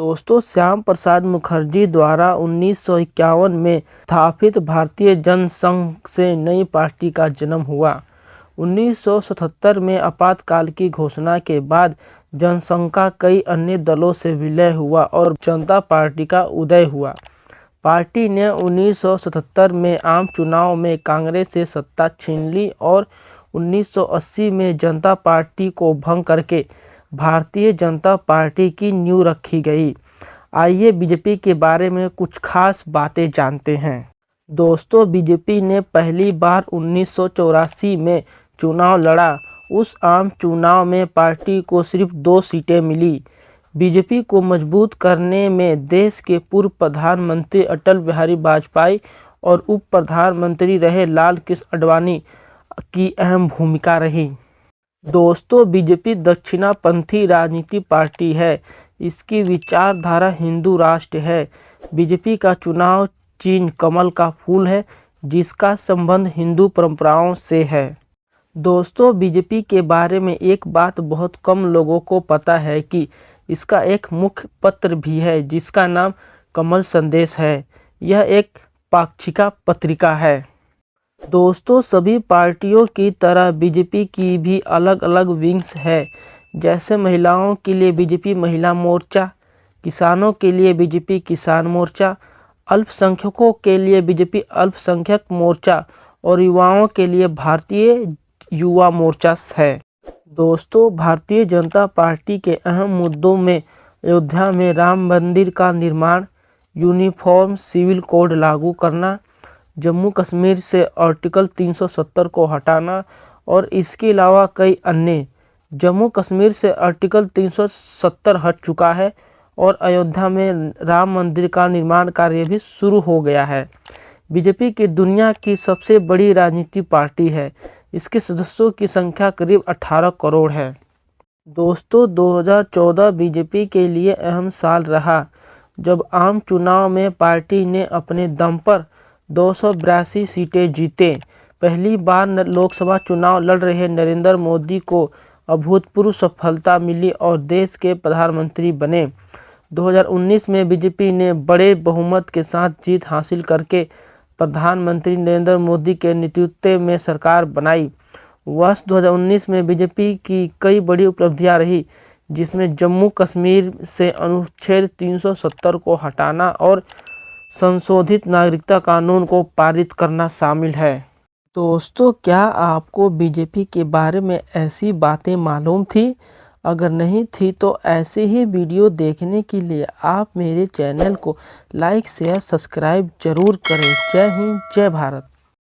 दोस्तों, श्याम प्रसाद मुखर्जी द्वारा 1951 में स्थापित भारतीय जनसंघ से नई पार्टी का जन्म हुआ। 1977 में आपातकाल की घोषणा के बाद जनसंघ का कई अन्य दलों से विलय हुआ और जनता पार्टी का उदय हुआ। पार्टी ने 1977 में आम चुनाव में कांग्रेस से सत्ता छीन ली और 1980 में जनता पार्टी को भंग करके भारतीय जनता पार्टी की नींव रखी गई। आइए बीजेपी के बारे में कुछ खास बातें जानते हैं। दोस्तों, बीजेपी ने पहली बार 1984 में चुनाव लड़ा। उस आम चुनाव में पार्टी को सिर्फ 2 सीटें मिली। बीजेपी को मजबूत करने में देश के पूर्व प्रधानमंत्री अटल बिहारी वाजपेयी और उप प्रधानमंत्री रहे लाल कृष्ण आडवाणी की अहम भूमिका रही। दोस्तों, बीजेपी दक्षिणापंथी राजनीति पार्टी है। इसकी विचारधारा हिंदू राष्ट्र है। बीजेपी का चुनाव चिन्ह कमल का फूल है, जिसका संबंध हिंदू परंपराओं से है। दोस्तों, बीजेपी के बारे में एक बात बहुत कम लोगों को पता है कि इसका एक मुख्य पत्र भी है, जिसका नाम कमल संदेश है। यह एक पाक्षिका पत्रिका है। दोस्तों, सभी पार्टियों की तरह बीजेपी की भी अलग अलग विंग्स है। जैसे महिलाओं के लिए बीजेपी महिला मोर्चा, किसानों के लिए बीजेपी किसान मोर्चा, अल्पसंख्यकों के लिए बीजेपी अल्पसंख्यक मोर्चा और युवाओं के लिए भारतीय युवा मोर्चा है। दोस्तों, भारतीय जनता पार्टी के अहम मुद्दों में अयोध्या में राम मंदिर का निर्माण, यूनिफॉर्म सिविल कोड लागू करना, जम्मू कश्मीर से आर्टिकल 370 को हटाना और इसके अलावा कई अन्य। जम्मू कश्मीर से आर्टिकल 370 हट चुका है और अयोध्या में राम मंदिर का निर्माण कार्य भी शुरू हो गया है। बीजेपी की दुनिया की सबसे बड़ी राजनीतिक पार्टी है। इसके सदस्यों की संख्या करीब 18 करोड़ है। दोस्तों, 2014 बीजेपी के लिए अहम साल रहा, जब आम चुनाव में पार्टी ने अपने दम पर 282 सीटें जीते। पहली बार लोकसभा चुनाव लड़ रहे नरेंद्र मोदी को अभूतपूर्व सफलता मिली और देश के प्रधानमंत्री बने। 2019 में बीजेपी ने बड़े बहुमत के साथ जीत हासिल करके प्रधानमंत्री नरेंद्र मोदी के नेतृत्व में सरकार बनाई। वर्ष 2019 में बीजेपी की कई बड़ी उपलब्धियां रही, जिसमें जम्मू कश्मीर से अनुच्छेद 370 को हटाना और संशोधित नागरिकता कानून को पारित करना शामिल है। दोस्तों, क्या आपको बीजेपी के बारे में ऐसी बातें मालूम थी? अगर नहीं थी तो ऐसे ही वीडियो देखने के लिए आप मेरे चैनल को लाइक शेयर सब्सक्राइब जरूर करें। जय हिंद, जय भारत।